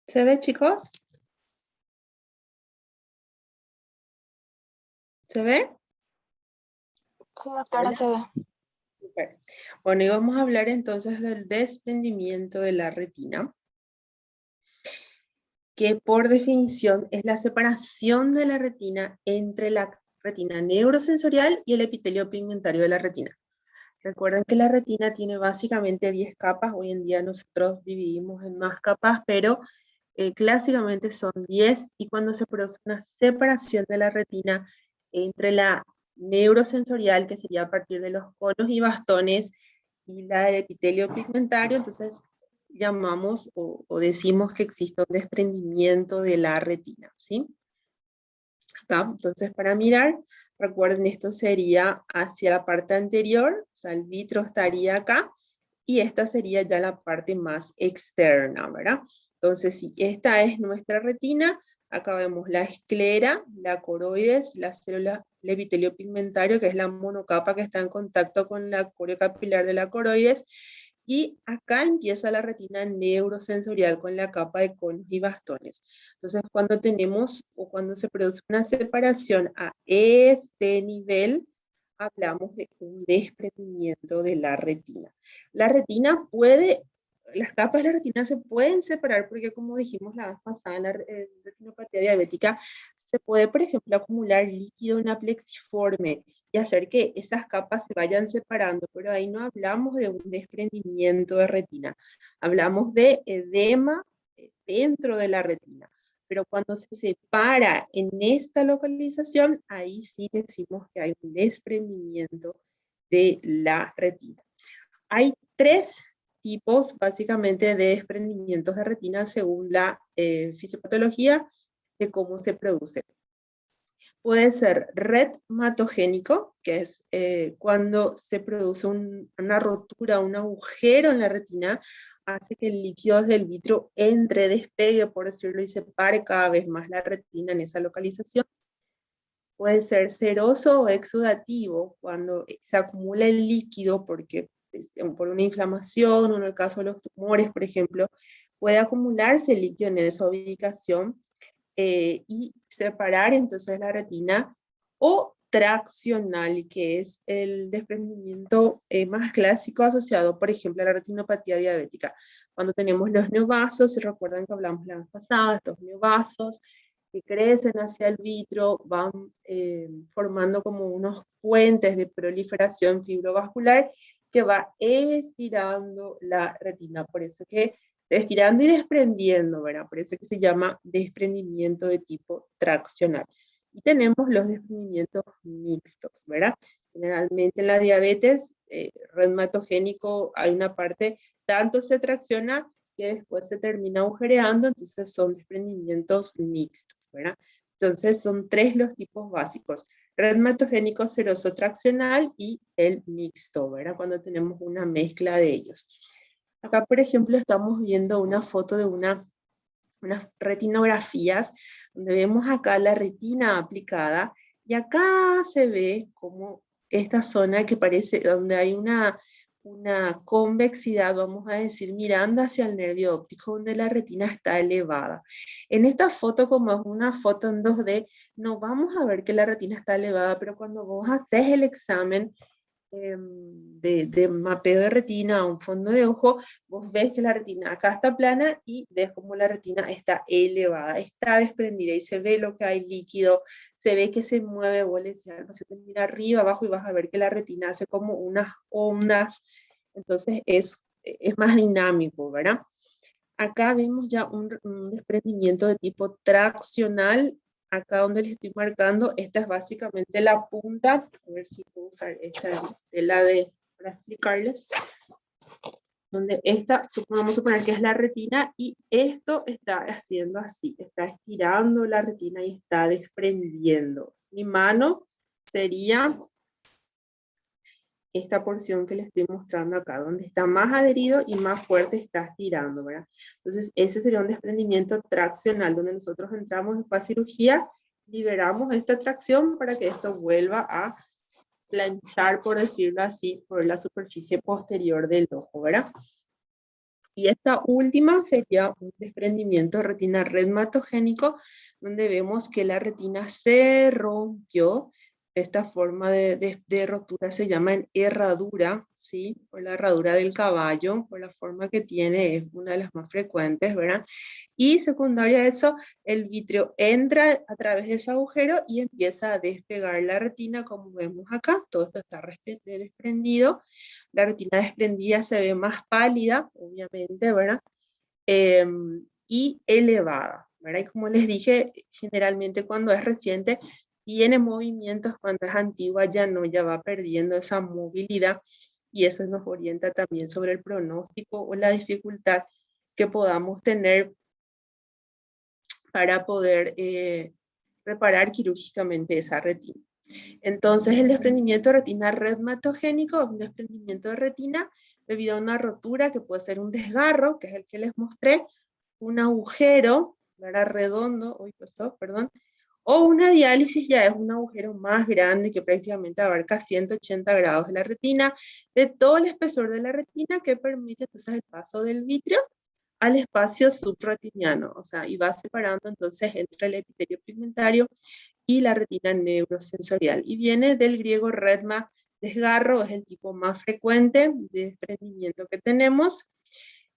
¿Se ve, chicos? ¿Se ve? Sí, doctora, se ve. Super. Bueno, y vamos a hablar entonces del desprendimiento de la retina, que por definición es la separación de la retina entre la retina neurosensorial y el epitelio pigmentario de la retina. Recuerden que la retina tiene básicamente 10 capas. Hoy en día nosotros dividimos en más capas, pero clásicamente son 10, y cuando se produce una separación de la retina entre la neurosensorial, que sería a partir de los conos y bastones, y la del epitelio pigmentario, entonces llamamos o decimos que existe un desprendimiento de la retina, ¿sí? Acá, entonces para mirar, recuerden, esto sería hacia la parte anterior, o sea, el vitro estaría acá, y esta sería ya la parte más externa, ¿verdad? Entonces, si esta es nuestra retina, acá vemos la esclera, la coroides, la célula, el epitelio pigmentario, que es la monocapa que está en contacto con la coreo capilar de la coroides, y acá empieza la retina neurosensorial con la capa de conos y bastones. Entonces, cuando tenemos o cuando se produce una separación a este nivel, hablamos de un desprendimiento de la retina. La retina puede, las capas de la retina se pueden separar porque, como dijimos la vez pasada, en la retinopatía diabética se puede, por ejemplo, acumular líquido en la plexiforme y hacer que esas capas se vayan separando, pero ahí no hablamos de un desprendimiento de retina, hablamos de edema dentro de la retina. Pero cuando se separa en esta localización, ahí sí decimos que hay un desprendimiento de la retina. Hay tres tipos básicamente de desprendimientos de retina según la fisiopatología de cómo se produce. Puede ser retmatogénico, que es cuando se produce una rotura, un agujero en la retina, hace que el líquido del vitro entre, despegue, por decirlo, y separe cada vez más la retina en esa localización. Puede ser seroso o exudativo, cuando se acumula el líquido porque por una inflamación, o en el caso de los tumores, por ejemplo, puede acumularse el líquido en esa ubicación y separar entonces la retina, o traccional, que es el desprendimiento más clásico asociado, por ejemplo, a la retinopatía diabética. Cuando tenemos los neovasos, si recuerdan que hablamos la vez pasada, estos neovasos que crecen hacia el vitro, van formando como unos puentes de proliferación fibrovascular que va estirando la retina. Por eso que estirando y desprendiendo, ¿verdad? Por eso que se llama desprendimiento de tipo traccional. Y tenemos los desprendimientos mixtos, ¿verdad? Generalmente en la diabetes reumatogénico hay una parte, tanto se tracciona que después se termina agujereando, entonces son desprendimientos mixtos, ¿verdad? Entonces son tres los tipos básicos: reumatogénico, seroso, traccional y el mixto, ¿verdad? Cuando tenemos una mezcla de ellos. Acá, por ejemplo, estamos viendo una foto de unas retinografías, donde vemos acá la retina aplicada, y acá se ve como esta zona que parece, donde hay una convexidad, vamos a decir, mirando hacia el nervio óptico, donde la retina está elevada. En esta foto, como es una foto en 2D, no vamos a ver que la retina está elevada, pero cuando vos haces el examen de mapeo de retina a un fondo de ojo, vos ves que la retina acá está plana y ves como la retina está elevada, está desprendida, y se ve lo que hay líquido, se ve que se mueve, vos le decís, no se te mira arriba, abajo, y vas a ver que la retina hace como unas ondas, entonces es más dinámico, ¿verdad? Acá vemos ya un desprendimiento de tipo traccional. Acá donde les estoy marcando, esta es básicamente la punta. A ver si puedo usar esta tela para explicarles. Donde esta, vamos a suponer que es la retina, y esto está haciendo así, está estirando la retina y está desprendiendo. Mi mano sería esta porción que les estoy mostrando acá, donde está más adherido y más fuerte está estirando, ¿verdad? Entonces, ese sería un desprendimiento traccional, donde nosotros entramos después a cirugía, liberamos esta tracción para que esto vuelva a planchar, por decirlo así, por la superficie posterior del ojo, ¿verdad? Y esta última sería un desprendimiento de retina retinatogénico, donde vemos que la retina se rompió. Esta forma de rotura se llama en herradura, ¿sí? Por la herradura del caballo, por la forma que tiene, es una de las más frecuentes, ¿verdad? Y secundaria a eso, el vítreo entra a través de ese agujero y empieza a despegar la retina, como vemos acá. Todo esto está desprendido. La retina desprendida se ve más pálida, obviamente, ¿verdad? Y elevada, ¿verdad? Y como les dije, generalmente cuando es reciente tiene movimientos, cuando es antigua ya no, ya va perdiendo esa movilidad y eso nos orienta también sobre el pronóstico o la dificultad que podamos tener para poder reparar quirúrgicamente esa retina. Entonces, el desprendimiento de retina retinatogénico es un desprendimiento de retina debido a una rotura que puede ser un desgarro, que es el que les mostré, un agujero, ¿verdad? Redondo, perdón, o una diálisis ya es un agujero más grande que prácticamente abarca 180 grados de la retina, de todo el espesor de la retina que permite entonces el paso del vítreo al espacio subretiniano, o sea, y va separando entonces entre el epitelio pigmentario y la retina neurosensorial. Y viene del griego redma, desgarro, es el tipo más frecuente de desprendimiento que tenemos.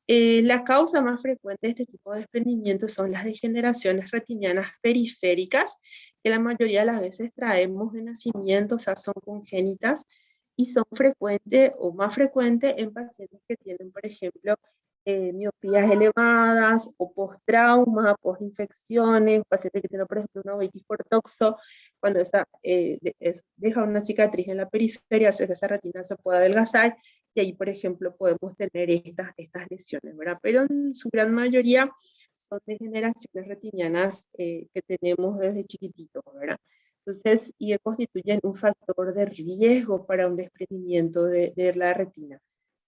La causa más frecuente de este tipo de desprendimiento son las degeneraciones retinianas periféricas, que la mayoría de las veces traemos de nacimiento, o sea, son congénitas, y son frecuentes o más frecuentes en pacientes que tienen, por ejemplo, miopías elevadas o post-trauma, post-infecciones, pacientes que tienen, por ejemplo, una ovitis por toxo, cuando esa deja una cicatriz en la periferia, hace que esa retina se pueda adelgazar, y ahí, por ejemplo, podemos tener estas lesiones, ¿verdad? Pero en su gran mayoría son degeneraciones retinianas que tenemos desde chiquititos, ¿verdad? Entonces, y constituyen un factor de riesgo para un desprendimiento de la retina.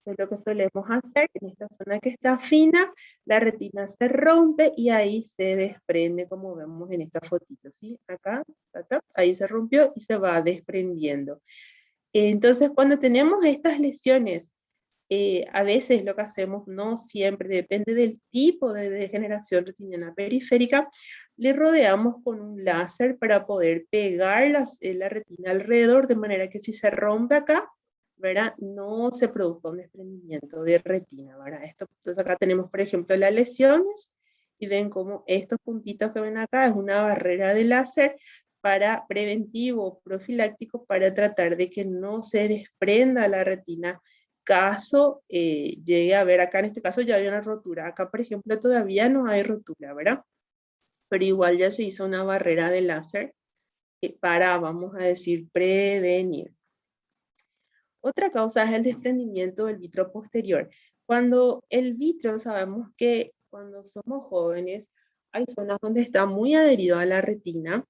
Entonces, lo que solemos hacer en esta zona que está fina, la retina se rompe y ahí se desprende, como vemos en esta fotito, ¿sí? Acá, ahí se rompió y se va desprendiendo. Entonces, cuando tenemos estas lesiones, a veces lo que hacemos, no siempre, depende del tipo de degeneración retiniana periférica, le rodeamos con un láser para poder pegar la retina alrededor, de manera que si se rompe acá, ¿verdad? No se produzca un desprendimiento de retina, ¿verdad? Entonces acá tenemos, por ejemplo, las lesiones, y ven cómo estos puntitos que ven acá es una barrera de láser para preventivo, profiláctico, para tratar de que no se desprenda la retina caso llegue a haber, acá en este caso ya hay una rotura, acá por ejemplo todavía no hay rotura, ¿verdad? Pero igual ya se hizo una barrera de láser para, vamos a decir, prevenir. Otra causa es el desprendimiento del vitro posterior. Cuando el vitro, sabemos que cuando somos jóvenes, hay zonas donde está muy adherido a la retina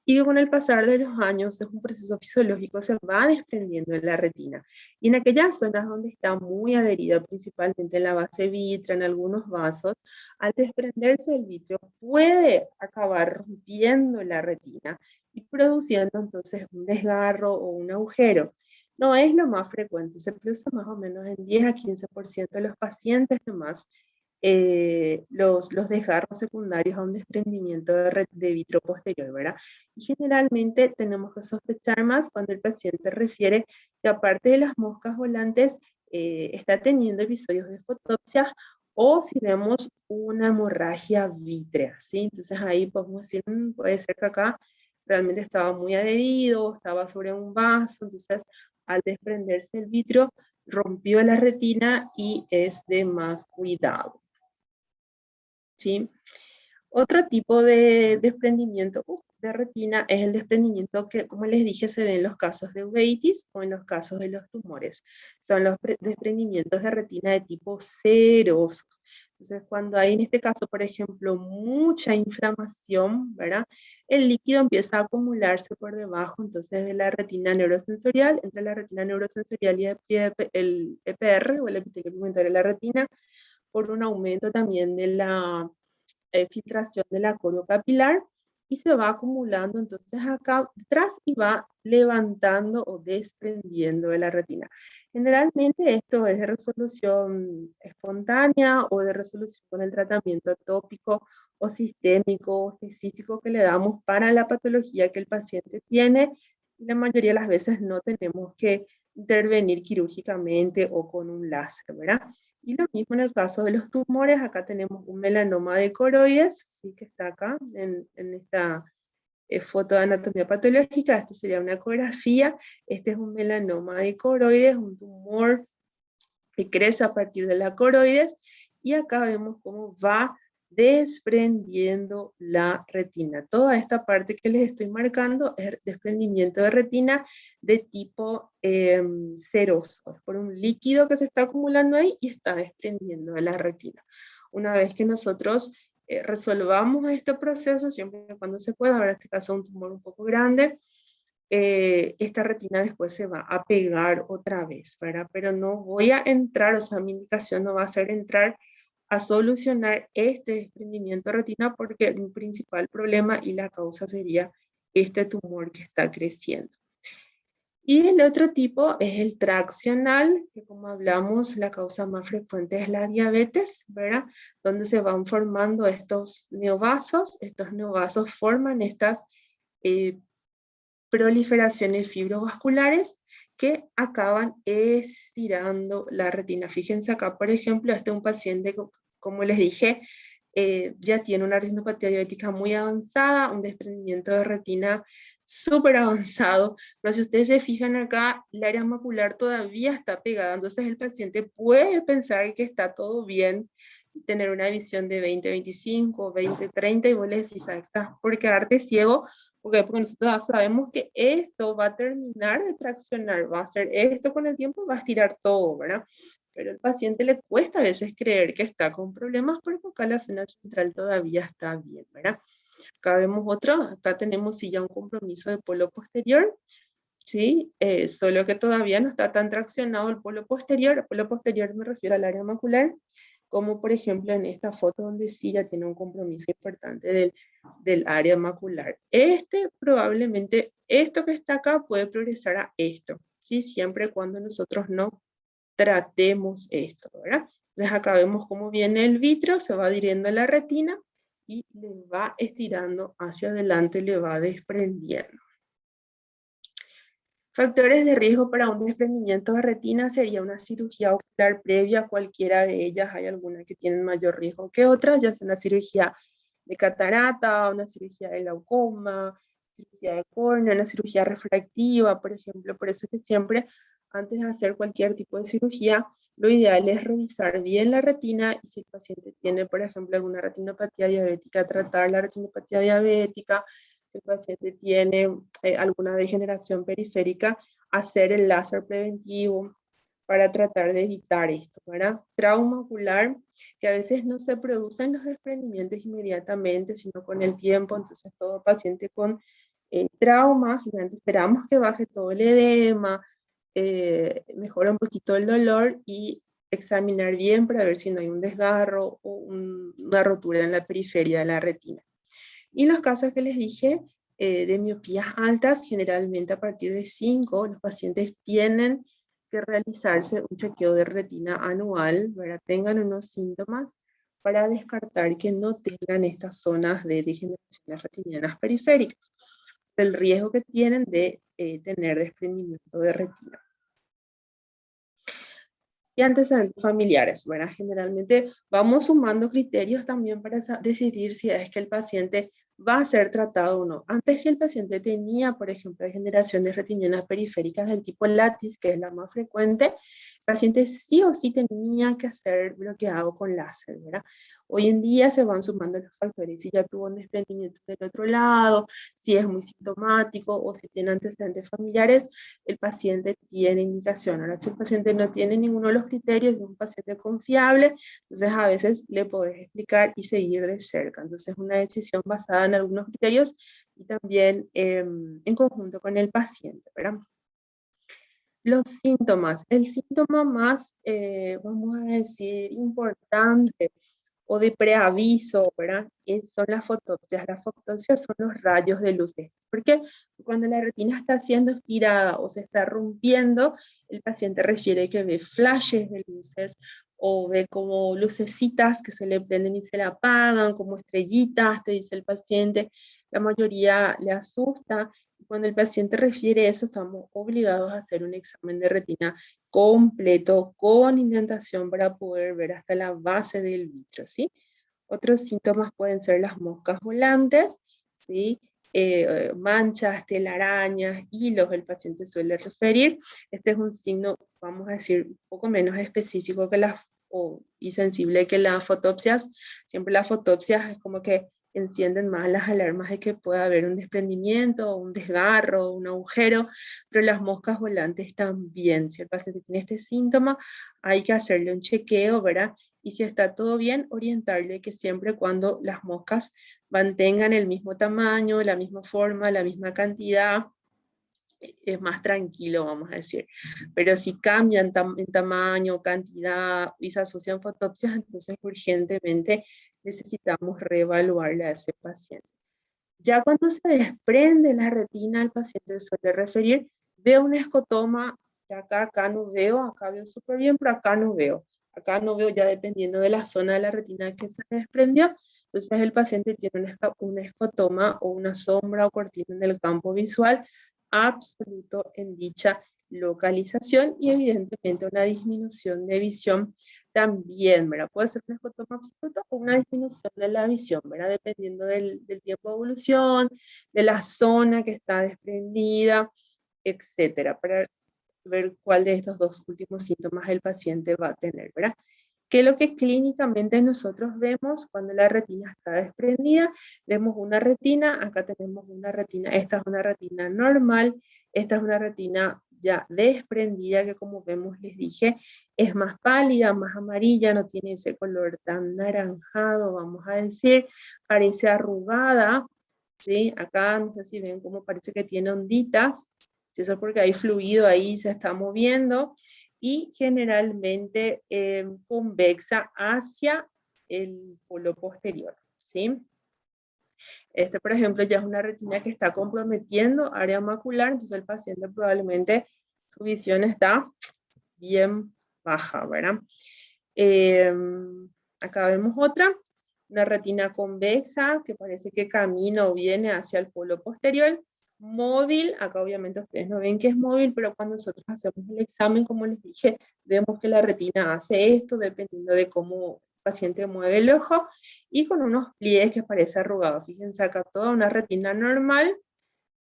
y con el pasar de los años es un proceso fisiológico, se va desprendiendo de la retina. Y en aquellas zonas donde está muy adherido, principalmente en la base vitrea, en algunos vasos, al desprenderse del vitrio puede acabar rompiendo la retina y produciendo entonces un desgarro o un agujero. No es lo más frecuente, se produce más o menos en 10 a 15% de los pacientes nomás los desgarros secundarios a un desprendimiento de vitro posterior, ¿verdad? Y generalmente tenemos que sospechar más cuando el paciente refiere que aparte de las moscas volantes está teniendo episodios de fotopsia o si vemos una hemorragia vítrea, ¿sí? Entonces ahí podemos decir, puede ser que acá realmente estaba muy adherido, estaba sobre un vaso, entonces al desprenderse el vitrio rompió la retina y es de más cuidado, ¿sí? Otro tipo de desprendimiento de retina es el desprendimiento que, como les dije, se ve en los casos de uveitis o en los casos de los tumores. Son los desprendimientos de retina de tipo serosos. Entonces, cuando hay en este caso, por ejemplo, mucha inflamación, ¿verdad? El líquido empieza a acumularse por debajo, entonces, de la retina neurosensorial, entre la retina neurosensorial y el EPR, o el epitelio pigmentario de la retina, por un aumento también de la filtración de la coriocapilar y se va acumulando entonces acá detrás y va levantando o desprendiendo de la retina. Generalmente esto es de resolución espontánea o de resolución con el tratamiento tópico o sistémico o específico que le damos para la patología que el paciente tiene. Y la mayoría de las veces no tenemos que intervenir quirúrgicamente o con un láser, ¿verdad? Y lo mismo en el caso de los tumores. Acá tenemos un melanoma de coroides, sí, que está acá en esta foto de anatomía patológica. Esto sería una ecografía. Este es un melanoma de coroides, un tumor que crece a partir de la coroides, y acá vemos cómo va desprendiendo la retina. Toda esta parte que les estoy marcando es desprendimiento de retina de tipo seroso, es por un líquido que se está acumulando ahí y está desprendiendo de la retina. Una vez que nosotros resolvamos este proceso, siempre y cuando se pueda, ahora en este caso un tumor un poco grande, esta retina después se va a pegar otra vez, ¿verdad? Pero no voy a entrar, o sea, mi indicación no va a ser entrar a solucionar este desprendimiento de retina, porque el principal problema y la causa sería este tumor que está creciendo. Y el otro tipo es el traccional, que como hablamos, la causa más frecuente es la diabetes, ¿verdad? Donde se van formando estos neovasos forman estas eh, proliferaciones fibrovasculares que acaban estirando la retina. Fíjense acá, por ejemplo, este es un paciente, como les dije, ya tiene una retinopatía diabética muy avanzada, un desprendimiento de retina súper avanzado, pero si ustedes se fijan acá, el área macular todavía está pegada, entonces el paciente puede pensar que está todo bien y tener una visión de 20/25, 20/30, y vos le decís, estás por quedarte ciego. Porque nosotros sabemos que esto va a terminar de traccionar, va a hacer esto con el tiempo, va a estirar todo, ¿verdad? Pero al paciente le cuesta a veces creer que está con problemas porque acá la zona central todavía está bien, ¿verdad? Acá vemos otro, acá tenemos sí ya un compromiso de polo posterior, ¿sí? Solo que todavía no está tan traccionado el polo posterior me refiero al área macular, como por ejemplo en esta foto donde sí ya tiene un compromiso importante del área macular. Probablemente, esto que está acá puede progresar a esto, ¿sí? Siempre y cuando nosotros no tratemos esto, ¿verdad? Entonces acá vemos cómo viene el vitro, se va adhiriendo a la retina y le va estirando hacia adelante, le va desprendiendo. Factores de riesgo para un desprendimiento de retina sería una cirugía ocular previa, cualquiera de ellas. Hay algunas que tienen mayor riesgo que otras, ya sea una cirugía de catarata, una cirugía de glaucoma, cirugía de córnea, una cirugía refractiva, por ejemplo. Por eso es que siempre, antes de hacer cualquier tipo de cirugía, lo ideal es revisar bien la retina, y si el paciente tiene, por ejemplo, alguna retinopatía diabética, tratar la retinopatía diabética. Si el paciente tiene alguna degeneración periférica, hacer el láser preventivo para tratar de evitar esto, ¿verdad? Trauma ocular, que a veces no se producen los desprendimientos inmediatamente, sino con el tiempo. Entonces todo paciente con trauma, esperamos que baje todo el edema, mejora un poquito el dolor, y examinar bien para ver si no hay un desgarro o una rotura en la periferia de la retina. Y los casos que les dije de miopías altas, generalmente a partir de 5, los pacientes tienen que realizarse un chequeo de retina anual, ¿verdad? Tengan unos síntomas para descartar que no tengan estas zonas de degeneraciones retinianas periféricas, el riesgo que tienen de tener desprendimiento de retina. Y antecedentes familiares, ¿verdad? Generalmente vamos sumando criterios también para decidir si es que el paciente va a ser tratado o no. Antes, si el paciente tenía, por ejemplo, degeneraciones retinianas periféricas del tipo látiz, que es la más frecuente, el paciente sí o sí tenía que hacer bloqueado con láser, ¿verdad? Hoy en día se van sumando los factores, si ya tuvo un desprendimiento del otro lado, si es muy sintomático o si tiene antecedentes familiares, el paciente tiene indicación. Ahora, si el paciente no tiene ninguno de los criterios, es un paciente confiable, entonces a veces le podés explicar y seguir de cerca. Entonces, una decisión basada en algunos criterios y también en conjunto con el paciente, ¿verdad? Los síntomas. El síntoma más, vamos a decir, importante o de preaviso, ¿verdad? Son las fotopsias. Las fotopsias son los rayos de luz. ¿Por qué? Cuando la retina está siendo estirada o se está rompiendo, el paciente refiere que ve flashes de luces o ve como lucecitas que se le prenden y se le apagan, como estrellitas, te dice el paciente. La mayoría le asusta. Cuando el paciente refiere eso, estamos obligados a hacer un examen de retina completo con indentación para poder ver hasta la base del vitro, ¿sí? Otros síntomas pueden ser las moscas volantes, ¿sí? Manchas, telarañas, hilos, el paciente suele referir. Este es un signo, vamos a decir, un poco menos específico que y sensible que las fotopsias. Siempre las fotopsias es como que encienden más las alarmas de que pueda haber un desprendimiento, un desgarro, un agujero, pero las moscas volantes también. Si el paciente tiene este síntoma, hay que hacerle un chequeo, ¿verdad? Y si está todo bien, orientarle que siempre cuando las moscas mantengan el mismo tamaño, la misma forma, la misma cantidad, es más tranquilo, vamos a decir. Pero si cambian en tamaño, cantidad y se asocian fotopsias, entonces urgentemente necesitamos reevaluarle a ese paciente. Ya cuando se desprende la retina, el paciente suele referir, veo un escotoma, de acá no veo, acá veo súper bien, pero acá no veo. Acá no veo ya dependiendo de la zona de la retina que se desprendió. Entonces el paciente tiene un escotoma o una sombra o cortina en el campo visual absoluto en dicha localización y evidentemente una disminución de visión también, ¿verdad? Puede ser un escotoma absoluto o una disminución de la visión, ¿verdad? Dependiendo del tiempo de evolución, de la zona que está desprendida, etcétera, para ver cuál de estos dos últimos síntomas el paciente va a tener, ¿verdad? ¿Qué es lo que clínicamente nosotros vemos cuando la retina está desprendida? Vemos una retina, acá tenemos una retina, esta es una retina normal, esta es una retina ya desprendida que como vemos les dije, es más pálida, más amarilla, no tiene ese color tan naranjado, vamos a decir, parece arrugada, ¿sí? Acá no sé si ven cómo parece que tiene onditas, si eso es porque hay fluido ahí, se está moviendo, y generalmente convexa hacia el polo posterior, ¿sí? Este, por ejemplo, ya es una retina que está comprometiendo área macular, entonces el paciente probablemente su visión está bien baja, ¿verdad? Eh, Acá vemos otra, una retina convexa que parece que camina o viene hacia el polo posterior, móvil, acá obviamente ustedes no ven que es móvil, pero cuando nosotros hacemos el examen, como les dije, vemos que la retina hace esto dependiendo de cómo el paciente mueve el ojo, y con unos pliegues que parece arrugado. Fíjense acá toda una retina normal,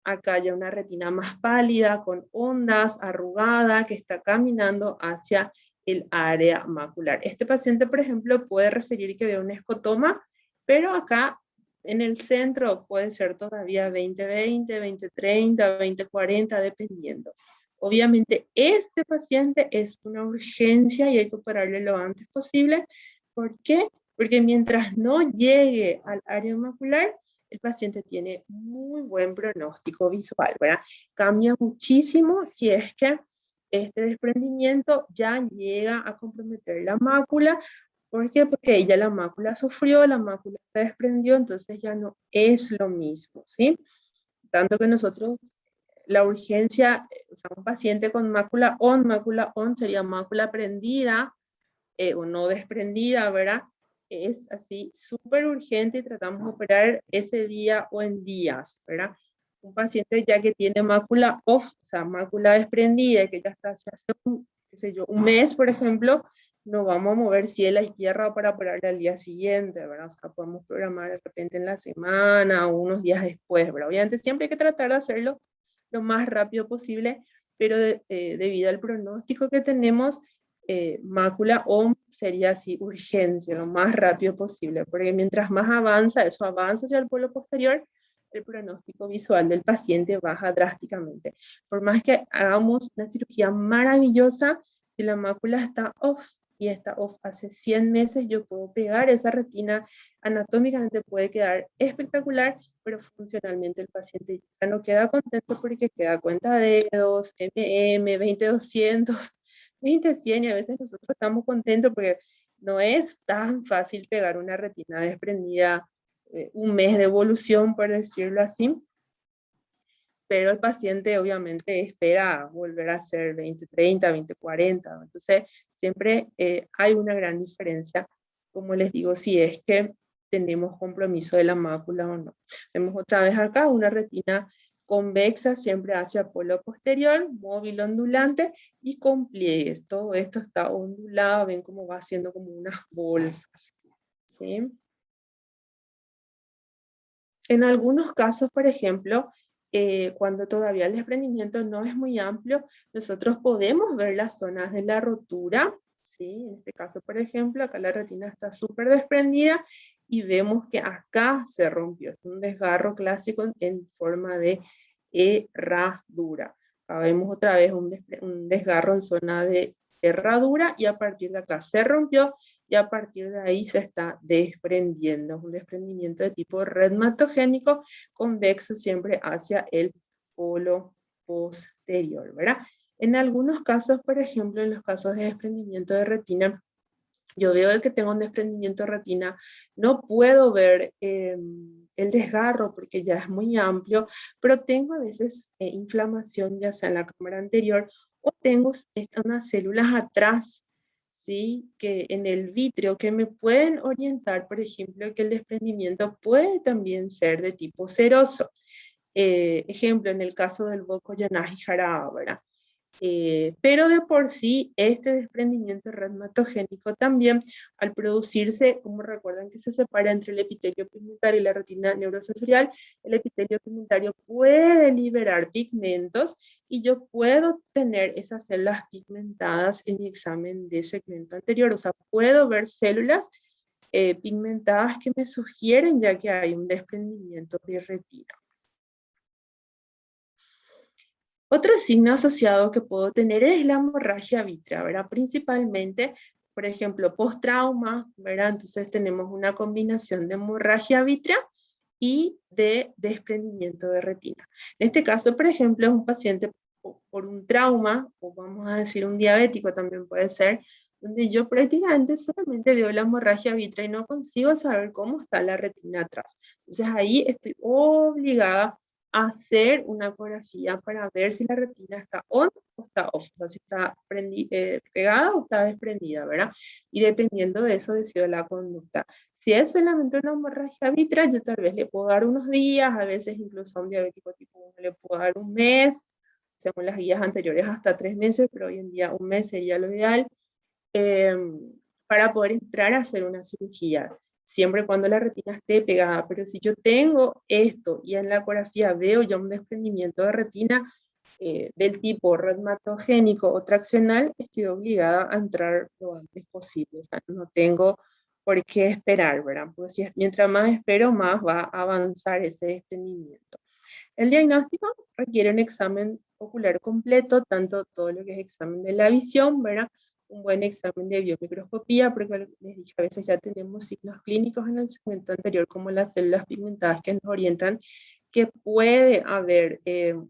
acá ya una retina más pálida, con ondas, arrugada, que está caminando hacia el área macular. Este paciente, por ejemplo, puede referir que ve un escotoma, pero acá en el centro puede ser todavía 20/20, 20/30, 20/40, dependiendo. Obviamente, este paciente es una urgencia y hay que operarle lo antes posible. ¿Por qué? Porque mientras no llegue al área macular, el paciente tiene muy buen pronóstico visual, ¿verdad? Cambia muchísimo si es que este desprendimiento ya llega a comprometer la mácula. ¿Por qué? Porque ella la mácula sufrió, la mácula se desprendió, entonces ya no es lo mismo, ¿sí? Tanto que nosotros, la urgencia, o sea, un paciente con mácula on sería mácula prendida, o no desprendida, ¿verdad? Es así súper urgente y tratamos de operar ese día o en días, ¿verdad? Un paciente ya que tiene mácula off, o sea, mácula desprendida, que ya está hace qué sé yo, un mes, por ejemplo, no vamos a mover cielo y tierra para operarle al día siguiente, ¿verdad? O sea, podemos programar de repente en la semana o unos días después, ¿verdad? Obviamente siempre hay que tratar de hacerlo lo más rápido posible, pero debido al pronóstico que tenemos, mácula OM sería así urgencia, lo más rápido posible, porque mientras más avanza, eso avanza hacia el polo posterior, el pronóstico visual del paciente baja drásticamente. Por más que hagamos una cirugía maravillosa, si la mácula está off y está off hace 100 meses, yo puedo pegar esa retina, anatómicamente puede quedar espectacular, pero funcionalmente el paciente ya no queda contento porque queda cuenta dedos, MM, 20/200, 20/100, y a veces nosotros estamos contentos porque no es tan fácil pegar una retina desprendida, un mes de evolución, por decirlo así. pero el paciente obviamente espera volver a hacer 20/30, 20/40. Entonces, siempre hay una gran diferencia, como les digo, si es que tenemos compromiso de la mácula o no. Vemos otra vez acá una retina convexa, siempre hacia polo posterior, móvil ondulante y con pliegues. Todo esto está ondulado, ven cómo va haciendo como unas bolsas, ¿sí? En algunos casos, por ejemplo, cuando todavía el desprendimiento no es muy amplio, nosotros podemos ver las zonas de la rotura, ¿sí? En este caso, por ejemplo, acá la retina está súper desprendida y vemos que acá se rompió. Es un desgarro clásico en forma de herradura. Acá vemos otra vez un desgarro en zona de herradura y a partir de acá se rompió y a partir de ahí se está desprendiendo. Un desprendimiento de tipo redmatogénico convexo siempre hacia el polo posterior, ¿verdad? En algunos casos, por ejemplo, en los casos de desprendimiento de retina, yo veo que tengo un desprendimiento de retina, no puedo ver el desgarro porque ya es muy amplio, pero tengo a veces inflamación ya sea en la cámara anterior o tengo unas células atrás, ¿sí? Que en el vítreo que me pueden orientar, por ejemplo, que el desprendimiento puede también ser de tipo seroso. Ejemplo, en el caso del Boko Yanagi-Harada, ¿verdad? Pero de por sí, este desprendimiento reumatogeniko también, al producirse, como recuerdan que se separa entre el epitelio pigmentario y la retina neurosensorial, el epitelio pigmentario puede liberar pigmentos y yo puedo tener esas células pigmentadas en mi examen de segmento anterior, o sea, puedo ver células pigmentadas que me sugieren ya que hay un desprendimiento de retina. Otro signo asociado que puedo tener es la hemorragia vítrea, ¿verdad? Principalmente, por ejemplo, post-trauma, ¿verdad? Entonces tenemos una combinación de hemorragia vítrea y de desprendimiento de retina. En este caso, por ejemplo, es un paciente por un trauma, o vamos a decir un diabético también puede ser, donde yo prácticamente solamente veo la hemorragia vítrea y no consigo saber cómo está la retina atrás. Entonces ahí estoy obligada hacer una ecografía para ver si la retina está on o está off, o sea, si está pegada o está desprendida, ¿verdad? Y dependiendo de eso decido la conducta. Si es solamente una hemorragia vítrea, yo tal vez le puedo dar unos días, a veces incluso a un diabético tipo 1 le puedo dar un mes, según las guías anteriores hasta 3 meses, pero hoy en día un mes sería lo ideal, eh, para poder entrar a hacer una cirugía siempre cuando la retina esté pegada. Pero si yo tengo esto y en la ecografía veo ya un desprendimiento de retina del tipo redmatogénico o traccional, estoy obligada a entrar lo antes posible. O sea, no tengo por qué esperar, ¿verdad? Porque si mientras más espero, más va a avanzar ese desprendimiento. El diagnóstico requiere un examen ocular completo, tanto todo lo que es examen de la visión, ¿verdad? Un buen examen de biomicroscopía, porque les dije, a veces ya tenemos signos clínicos en el segmento anterior, como las células pigmentadas que nos orientan que puede haber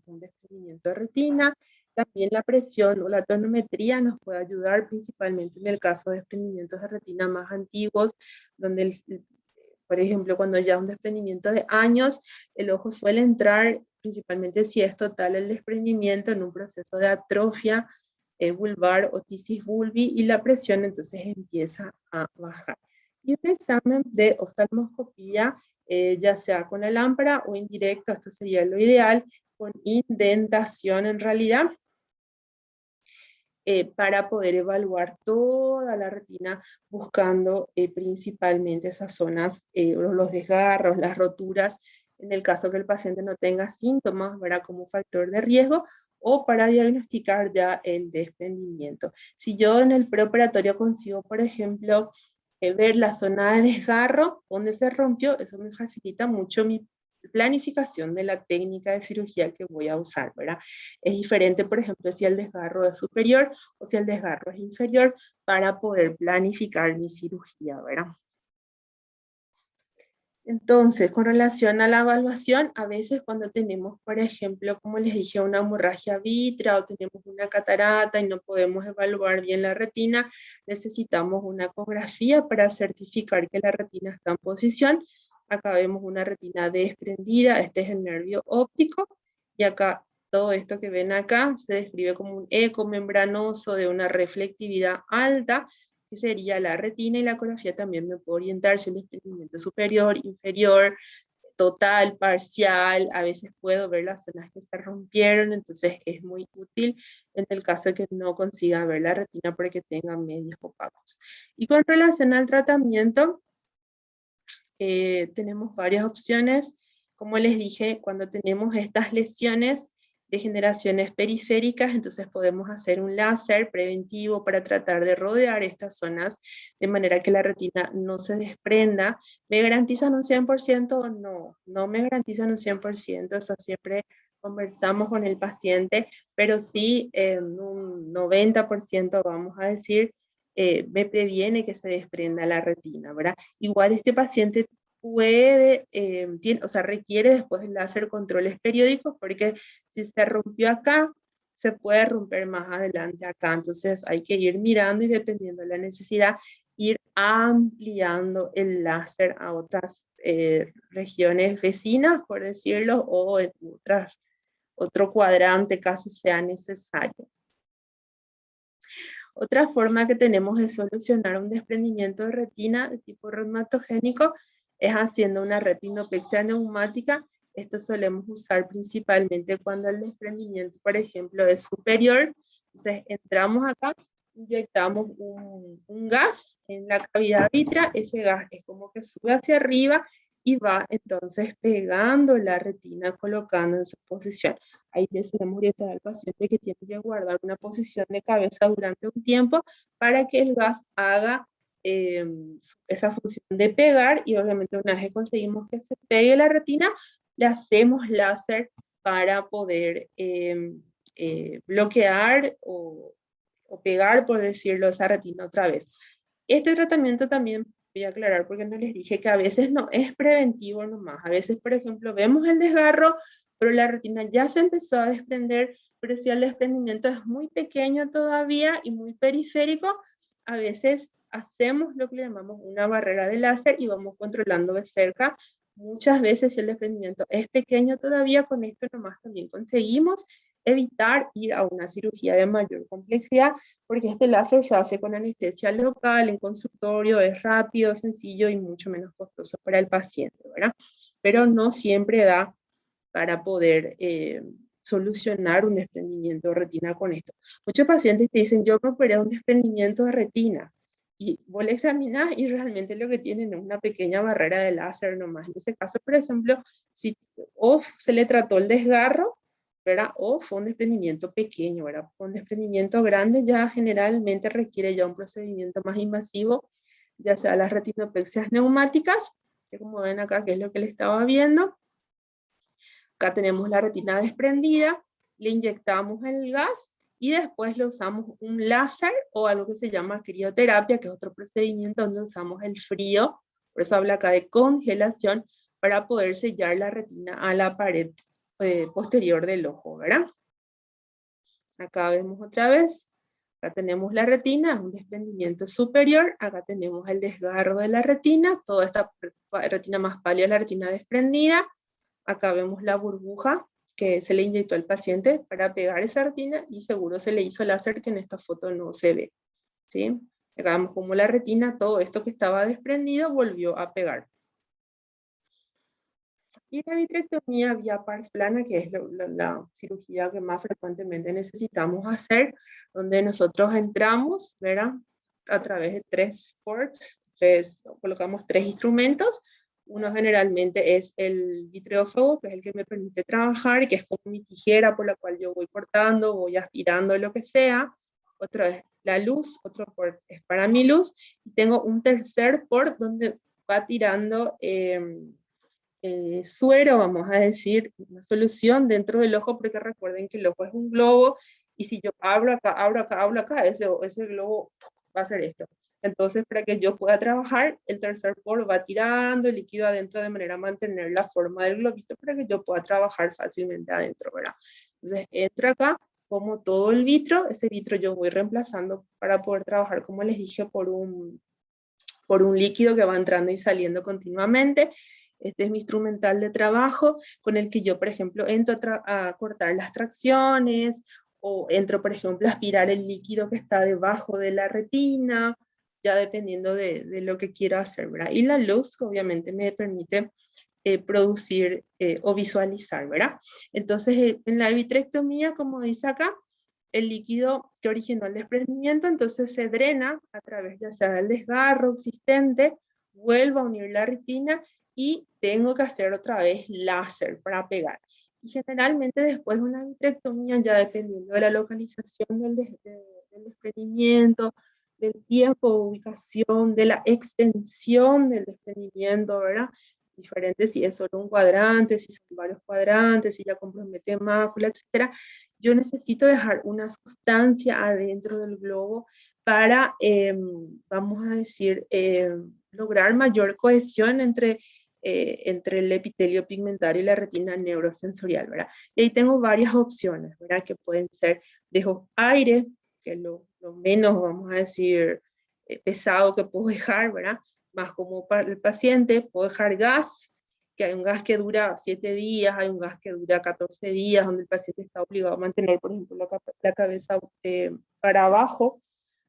un desprendimiento de retina. También la presión o la tonometría nos puede ayudar, principalmente en el caso de desprendimientos de retina más antiguos, donde, por ejemplo, cuando ya un desprendimiento de años, el ojo suele entrar, principalmente si es total el desprendimiento, en un proceso de atrofia vulvar o tisis bulbi y la presión entonces empieza a bajar. Y un examen de oftalmoscopía, ya sea con la lámpara o indirecto, esto sería lo ideal, con indentación en realidad, para poder evaluar toda la retina buscando principalmente esas zonas, los desgarros, las roturas, en el caso que el paciente no tenga síntomas, ¿verdad? Como factor de riesgo, o para diagnosticar ya el desprendimiento. Si yo en el preoperatorio consigo, por ejemplo, ver la zona de desgarro, donde se rompió, eso me facilita mucho mi planificación de la técnica de cirugía que voy a usar, ¿verdad? Es diferente, por ejemplo, si el desgarro es superior o si el desgarro es inferior para poder planificar mi cirugía, ¿verdad? Entonces, con relación a la evaluación, a veces cuando tenemos, por ejemplo, como les dije, una hemorragia vítrea o tenemos una catarata y no podemos evaluar bien la retina, necesitamos una ecografía para certificar que la retina está en posición. Acá vemos una retina desprendida, este es el nervio óptico, y acá todo esto que ven acá se describe como un eco membranoso de una reflectividad alta, que sería la retina, y la ecografía también me puede orientar si el desprendimiento es superior, inferior, total, parcial. A veces puedo ver las zonas que se rompieron, entonces es muy útil en el caso de que no consiga ver la retina porque tenga medios opacos. Y con relación al tratamiento, tenemos varias opciones. Como les dije, cuando tenemos estas lesiones, degeneraciones periféricas, entonces podemos hacer un láser preventivo para tratar de rodear estas zonas de manera que la retina no se desprenda. ¿Me garantizan un 100% o no? No me garantizan un 100%, eso siempre conversamos con el paciente, pero sí un 90%, vamos a decir, me previene que se desprenda la retina, ¿verdad? Igual este paciente puede, o sea, requiere después del láser controles periódicos, porque si se rompió acá, se puede romper más adelante acá. Entonces hay que ir mirando y dependiendo de la necesidad, ir ampliando el láser a otras regiones vecinas, por decirlo, o en otro cuadrante caso sea necesario. Otra forma que tenemos de solucionar un desprendimiento de retina de tipo reumatogénico es haciendo una retinopexia neumática. Esto solemos usar principalmente cuando el desprendimiento, por ejemplo, es superior. Entonces entramos acá, inyectamos un gas en la cavidad vítrea, ese gas es como que sube hacia arriba y va entonces pegando la retina, colocando en su posición. Ahí le solemos orientar al paciente que tiene que guardar una posición de cabeza durante un tiempo para que el gas haga esa función de pegar, y obviamente una vez que conseguimos que se pegue la retina, le hacemos láser para poder bloquear o pegar, por decirlo, esa retina otra vez. Este tratamiento también voy a aclarar porque no les dije que a veces no es preventivo nomás. A veces, por ejemplo, vemos el desgarro, pero la retina ya se empezó a desprender, pero si el desprendimiento es muy pequeño todavía y muy periférico, a veces hacemos lo que le llamamos una barrera de láser y vamos controlando de cerca. Muchas veces si el desprendimiento es pequeño todavía, con esto nomás también conseguimos evitar ir a una cirugía de mayor complejidad, porque este láser se hace con anestesia local, en consultorio, es rápido, sencillo y mucho menos costoso para el paciente, ¿verdad? Pero no siempre da para poder solucionar un desprendimiento de retina con esto. Muchos pacientes te dicen, yo me operé un desprendimiento de retina, y vos le examinás y realmente lo que tienen es una pequeña barrera de láser nomás. En ese caso, por ejemplo, si o se le trató el desgarro, ¿verdad? O fue un desprendimiento pequeño, ¿verdad? Un desprendimiento grande ya generalmente requiere ya un procedimiento más invasivo, ya sea las retinopexias neumáticas, que como ven acá, que es lo que le estaba viendo. Acá tenemos la retina desprendida, le inyectamos el gas y después le usamos un láser o algo que se llama crioterapia, que es otro procedimiento donde usamos el frío, por eso habla acá de congelación, para poder sellar la retina a la pared posterior del ojo, ¿verdad? Acá vemos otra vez, acá tenemos la retina, un desprendimiento superior, acá tenemos el desgarro de la retina, toda esta retina más pálida, la retina desprendida. Acá vemos la burbuja que se le inyectó al paciente para pegar esa retina, y seguro se le hizo láser, que en esta foto no se ve, ¿sí? Acá vemos como la retina, todo esto que estaba desprendido, volvió a pegar. Y la vitrectomía vía pars plana, que es la cirugía que más frecuentemente necesitamos hacer, donde nosotros entramos, ¿verdad? A través de 3 ports, colocamos 3 instrumentos. Uno generalmente es el vitreófago, que es el que me permite trabajar, que es como mi tijera por la cual yo voy cortando, voy aspirando, lo que sea. Otro es la luz, otro port es para mi luz. Y tengo un tercer port donde va tirando suero, vamos a decir, una solución dentro del ojo, porque recuerden que el ojo es un globo, y si yo abro acá, abro acá, ese globo va a hacer esto. Entonces, para que yo pueda trabajar, el tercer poro va tirando el líquido adentro de manera a mantener la forma del globito para que yo pueda trabajar fácilmente adentro, ¿verdad? Entonces, entro acá, como todo el vitro, ese vitro yo voy reemplazando para poder trabajar, como les dije, por un líquido que va entrando y saliendo continuamente. Este es mi instrumental de trabajo con el que yo, por ejemplo, entro a cortar las tracciones o entro, por ejemplo, a aspirar el líquido que está debajo de la retina, ya dependiendo de lo que quiero hacer, ¿verdad? Y la luz, obviamente, me permite producir o visualizar, ¿verdad? Entonces, en la vitrectomía, como dice acá, el líquido que originó el desprendimiento, entonces se drena a través ya sea del desgarro existente, vuelvo a unir la retina y tengo que hacer otra vez láser para pegar. Y generalmente después de una vitrectomía, ya dependiendo de la localización del desprendimiento, del tiempo de ubicación, de la extensión del desprendimiento, ¿verdad? Diferente si es solo un cuadrante, si son varios cuadrantes, si ya compromete mácula, etcétera. Yo necesito dejar una sustancia adentro del globo para, vamos a decir, lograr mayor cohesión entre el epitelio pigmentario y la retina neurosensorial, ¿verdad? Y ahí tengo varias opciones, ¿verdad? Que pueden ser, dejo aire, que es lo menos, vamos a decir, pesado que puedo dejar, ¿verdad? Más como para el paciente, puedo dejar gas, que hay un gas que dura 7 días, hay un gas que dura 14 días, donde el paciente está obligado a mantener, por ejemplo, la cabeza para abajo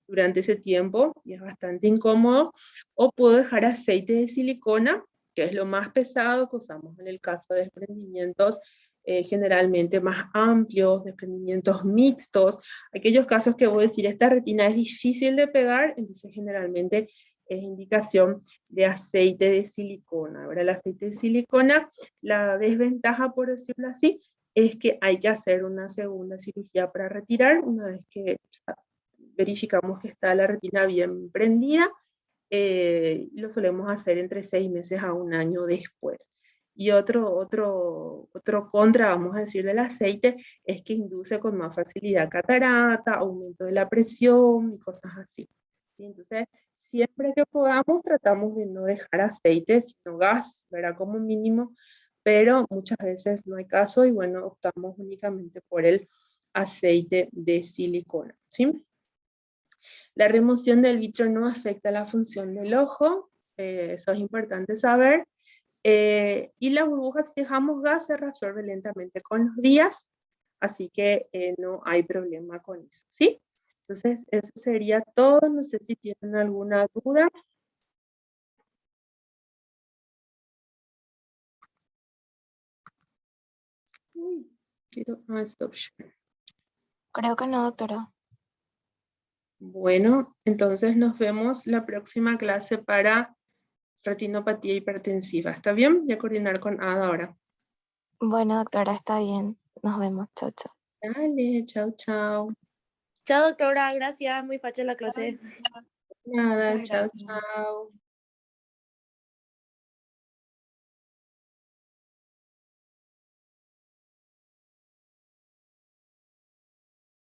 durante ese tiempo, y es bastante incómodo, o puedo dejar aceite de silicona, que es lo más pesado que usamos en el caso de desprendimientos generalmente más amplios, desprendimientos mixtos, aquellos casos que voy a decir, esta retina es difícil de pegar, entonces generalmente es indicación de aceite de silicona. Ahora, el aceite de silicona, la desventaja, por decirlo así, es que hay que hacer una segunda cirugía para retirar, una vez que verificamos que está la retina bien prendida, lo solemos hacer entre 6 meses a un año después. Y otro contra, vamos a decir, del aceite es que induce con más facilidad catarata, aumento de la presión y cosas así. ¿Sí? Entonces, siempre que podamos, tratamos de no dejar aceite, sino gas, ¿verdad? Como mínimo, pero muchas veces no hay caso y bueno, optamos únicamente por el aceite de silicona, ¿sí? La remoción del vitro no afecta la función del ojo, eso es importante saber. Y la burbuja, si dejamos gas, se reabsorbe lentamente con los días, así que no hay problema con eso, ¿sí? Entonces, eso sería todo. No sé si tienen alguna duda. Uy, stop share. Creo que no, doctora. Bueno, entonces nos vemos la próxima clase para retinopatía hipertensiva. ¿Está bien? Voy a coordinar con Ada ahora. Bueno, doctora, está bien. Nos vemos. Chao, chao. Dale, chao, chao. Chao, doctora, gracias, muy fácil la clase. Nada, Muchas chao, gracias. chao.